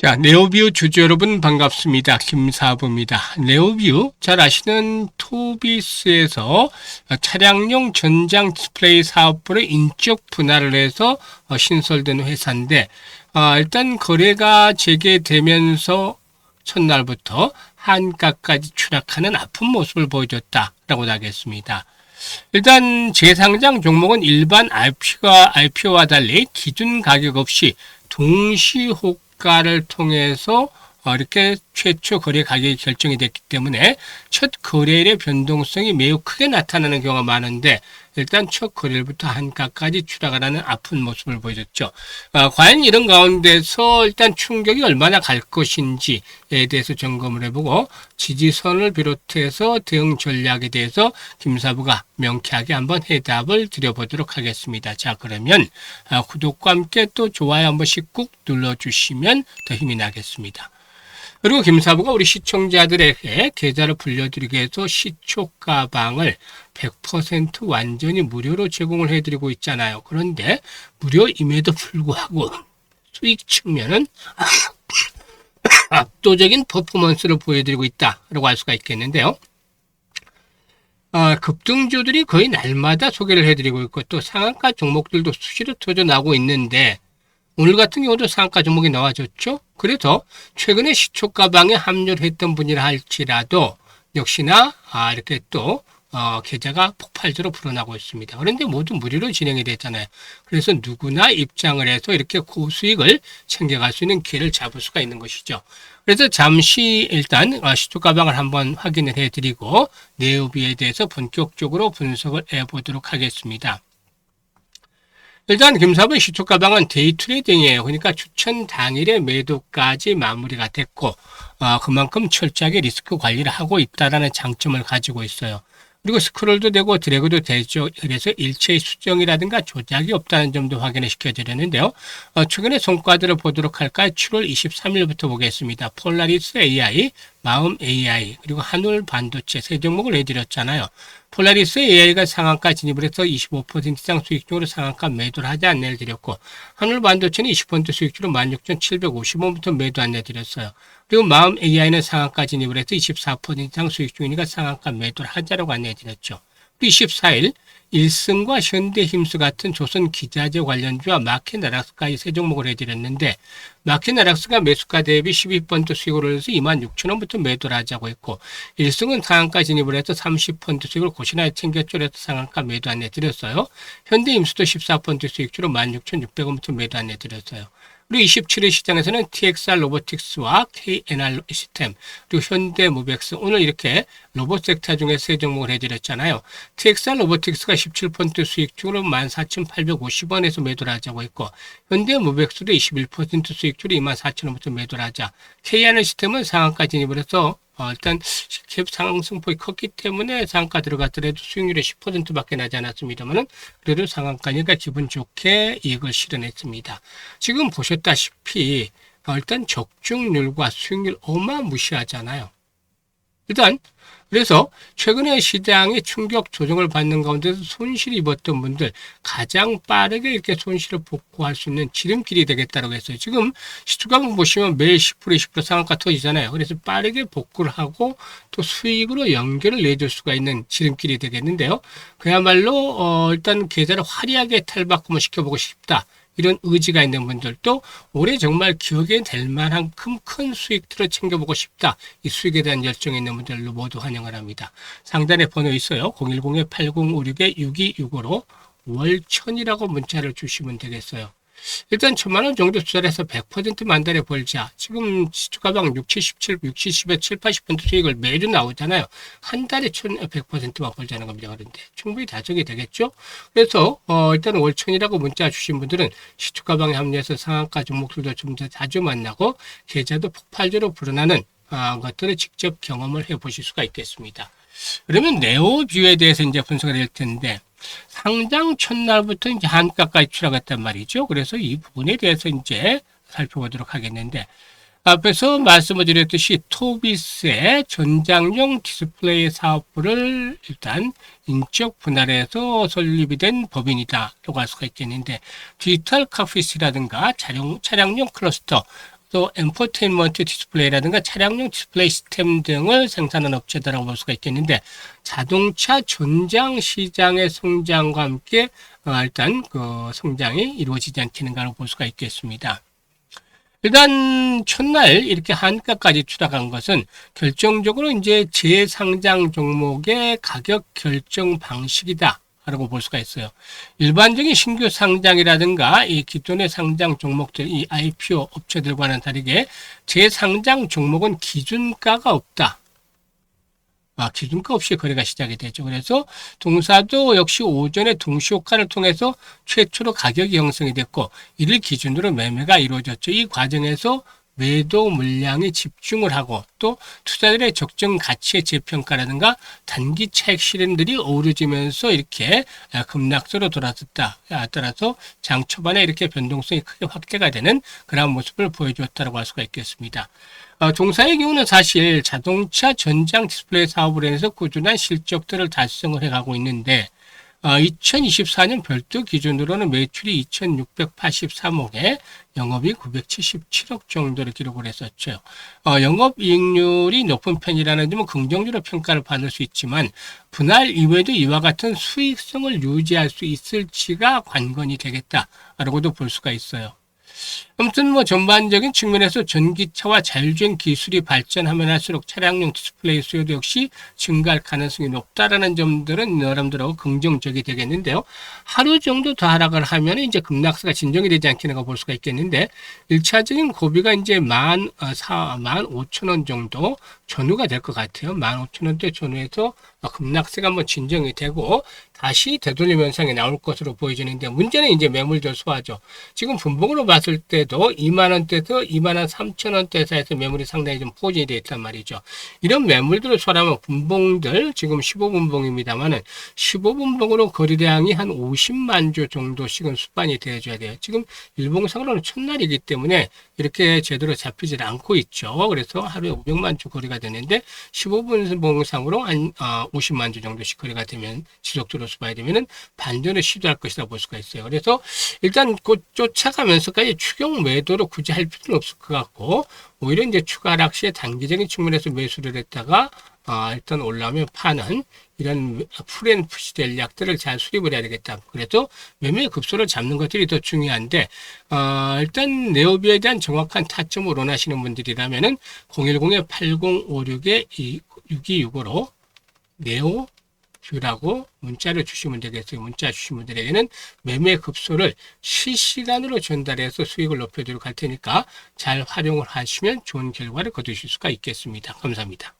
자, 네오뷰 주주 여러분 반갑습니다. 김사부입니다. 네오뷰 잘 아시는 토비스에서 차량용 전장 디스플레이 사업부를 인적 분할을 해서 신설된 회사인데 일단 거래가 재개되면서 첫날부터 한가까지 추락하는 아픈 모습을 보여줬다라고 나겠습니다. 일단 재상장 종목은 일반 IPO와 달리 기준 가격 없이 동시 호가를 통해서 이렇게 최초 거래 가격이 결정이 됐기 때문에 첫 거래일의 변동성이 매우 크게 나타나는 경우가 많은데 일단 첫 거래일부터 한가까지 추락하는 아픈 모습을 보여줬죠. 과연 이런 가운데서 일단 충격이 얼마나 갈 것인지에 대해서 점검을 해보고 지지선을 비롯해서 대응 전략에 대해서 김사부가 명쾌하게 한번 해답을 드려보도록 하겠습니다. 자, 그러면 구독과 함께 또 좋아요 한 번씩 꾹 눌러주시면 더 힘이 나겠습니다. 그리고 김사부가 우리 시청자들에게 계좌를 불려드리기 위해서 시초 가방을 100% 완전히 무료로 제공을 해드리고 있잖아요. 그런데 무료임에도 불구하고 수익 측면은 압도적인 퍼포먼스를 보여드리고 있다라고 할 수가 있겠는데요. 급등주들이 거의 날마다 소개를 해드리고 있고 또 상한가 종목들도 수시로 터져 나오고 있는데 오늘 같은 경우도 상한가 종목이 나와줬죠. 그래서 최근에 시초가방에 합류를 했던 분이라 할지라도 역시나 이렇게 또 계좌가 폭발적으로 불어나고 있습니다. 그런데 모두 무료로 진행이 됐잖아요. 그래서 누구나 입장을 해서 이렇게 고수익을 챙겨갈 수 있는 기회를 잡을 수가 있는 것이죠. 그래서 잠시 일단 시초가방을 한번 확인을 해드리고 네오뷰에 대해서 본격적으로 분석을 해보도록 하겠습니다. 일단 김사부의 시초가방은 데이 트레이딩이에요. 그러니까 추천 당일에 매도까지 마무리가 됐고 그만큼 철저하게 리스크 관리를 하고 있다는 장점을 가지고 있어요. 그리고 스크롤도 되고 드래그도 되죠. 그래서 일체의 수정이라든가 조작이 없다는 점도 확인을 시켜드렸는데요. 최근에 성과들을 보도록 할까요? 7월 23일부터 보겠습니다. 폴라리스 AI, 마음 AI, 그리고 한울 반도체 세 종목을 해드렸잖아요. 폴라리스 AI가 상한가 진입을 해서 25% 이상 수익중으로 상한가 매도를 하지 안내를 드렸고 한울 반도체는 20% 수익주로 16,750원부터 매도 안내 드렸어요. 그리고 마음 AI는 상한가 진입을 해서 24% 이상 수익 중이니까 상한가 매도를 하자라고 안내해 드렸죠. 24일 일승과 현대힘스 같은 조선 기자재 관련주와 마켓나락스까지 세 종목을 해드렸는데 마켓나락스가 매수가 대비 12% 수익을 해서 26,000원부터 매도를 하자고 했고 일승은 상한가 진입을 해서 30% 수익을 고시나에 챙겨줄여서 상한가 매도 안내 드렸어요. 현대힘스도 14% 수익주로 16,600원부터 매도 안내 드렸어요. 그리고 27일 시장에서는 TXR 로보틱스와 KNR 시스템, 그리고 현대모백스 오늘 이렇게 로봇 섹터 중에 세 종목을 해드렸잖아요. TXR 로보틱스가 17% 수익주로 14,850원에서 매도를 하자고 했고 현대모백스도 21% 수익주로 24,000원부터 매도를 하자. KNR 시스템은 상한가 진입을 해서 일단 갭 상승폭이 컸기 때문에 상한가 들어갔더라도 수익률이 10%밖에 나지 않았습니다만 그래도 상한가니까 기분 좋게 이익을 실현했습니다. 지금 보셨다시피 일단 적중률과 수익률 어마무시하잖아요. 일단 그래서 최근에 시장이 충격 조정을 받는 가운데서 손실을 입었던 분들 가장 빠르게 이렇게 손실을 복구할 수 있는 지름길이 되겠다고 했어요. 지금 시초가방 보시면 매일 10% 20% 상한가 터지잖아요. 그래서 빠르게 복구를 하고 또 수익으로 연결을 내줄 수가 있는 지름길이 되겠는데요. 그야말로 일단 계좌를 화려하게 탈바꿈을 시켜보고 싶다. 이런 의지가 있는 분들도 올해 정말 기억에 될 만큼 큰 수익들을 챙겨보고 싶다. 이 수익에 대한 열정이 있는 분들로 모두 환영을 합니다. 상단에 번호 있어요. 010-8056-6265로 월천이라고 문자를 주시면 되겠어요. 일단 1,000만원 정도 투자를 해서 100% 만달에 벌자. 지금 시초가방 60, 80% 수익을 매주 나오잖아요. 한 달에 100%만 벌자는 겁니다. 그런데 충분히 다정이 되겠죠? 그래서 일단 월천이라고 문자 주신 분들은 시초가방에 합류해서 상한가 종목들도 좀 더 자주 만나고 계좌도 폭발적으로 불어나는 것들을 직접 경험을 해보실 수가 있겠습니다. 그러면 네오뷰에 대해서 이제 분석을 할 텐데 상장 첫날부터 이제 한가까지 추락했단 말이죠. 그래서 이 부분에 대해서 이제 살펴보도록 하겠는데 앞에서 말씀을 드렸듯이 토비스의 전장용 디스플레이 사업부를 일단 인적 분할해서 설립이 된 법인이다 라고 할 수가 있겠는데 디지털 카피스라든가 차량용 클러스터 또 엔터테인먼트 디스플레이라든가 차량용 디스플레이 시스템 등을 생산하는 업체다라고 볼 수가 있겠는데, 자동차 전장 시장의 성장과 함께 일단 그 성장이 이루어지지 않겠는가로 볼 수가 있겠습니다. 일단 첫날 이렇게 한가까지 추락한 것은 결정적으로 이제 재상장 종목의 가격 결정 방식이다 라고 볼 수가 있어요. 일반적인 신규 상장이라든가 이 기존의 상장 종목들, 이 IPO 업체들과는 다르게 재상장 종목은 기준가가 없다. 기준가 없이 거래가 시작이 되죠. 그래서 동사도 역시 오전에 동시효과를 통해서 최초로 가격이 형성이 됐고, 이를 기준으로 매매가 이루어졌죠. 이 과정에서 매도 물량이 집중을 하고, 또 투자들의 적정 가치의 재평가라든가 단기 차익 실현들이 어우러지면서 이렇게 급락세로 돌아섰다. 따라서 장 초반에 이렇게 변동성이 크게 확대가 되는 그런 모습을 보여주었다고 할 수가 있겠습니다. 동사의 경우는 사실 자동차 전장 디스플레이 사업을 해서 꾸준한 실적들을 달성을 해가고 있는데, 2024년 별도 기준으로는 매출이 2,683억에 영업이익 977억 정도를 기록을 했었죠. 영업이익률이 높은 편이라는 점은 긍정적으로 평가를 받을 수 있지만, 분할 이외에도 이와 같은 수익성을 유지할 수 있을지가 관건이 되겠다라고도 볼 수가 있어요. 아무튼 전반적인 측면에서 전기차와 자율주행 기술이 발전하면 할수록 차량용 디스플레이 수요도 역시 증가할 가능성이 높다라는 점들은 여러분들하고 긍정적이 되겠는데요. 하루 정도 더 하락을 하면 이제 급락세가 진정이 되지 않겠는가 볼 수가 있겠는데, 1차적인 고비가 이제 15,000원 정도 전후가 될 것 같아요. 15,000원대 전후에서 급락세가 한번 진정이 되고 다시 되돌림 현상이 나올 것으로 보여지는데, 문제는 이제 매물 절수하죠. 지금 분봉으로 봤을 때도 2만원대에서 23,000원대 사이에서 매물이 상당히 좀 포진이 되어 있단 말이죠. 이런 매물들을 소라면 분봉들, 지금 15분봉입니다만은 15분봉으로 거래량이 한 50만 주 정도씩은 수반이 되어줘야 돼요. 지금 일봉상으로는 첫날이기 때문에 이렇게 제대로 잡히질 않고 있죠. 그래서 하루에 500만 주 거래가 되는데 15분봉상으로 한 50만 주 정도씩 거래가 되면, 지속적으로 수반이 되면은 반전을 시도할 것이다 볼 수가 있어요. 그래서 일단 곧 쫓아가면서까지 추격 매도를 굳이 할 필요는 없을 것 같고, 오히려 이제 추가 하락 시에 단기적인 측면에서 매수를 했다가 일단 올라오면 파는 이런 풀앤푸시 전략들을 잘 수립을 해야 되겠다. 그래서 매매 급소를 잡는 것들이 더 중요한데, 일단 네오비에 대한 정확한 타점을 원하시는 분들이라면은 010-8056-6265로 네오뷰라고 문자를 주시면 되겠어요. 문자 주신 분들에게는 매매 급소를 실시간으로 전달해서 수익을 높여드리도록 할 테니까 잘 활용을 하시면 좋은 결과를 거두실 수가 있겠습니다. 감사합니다.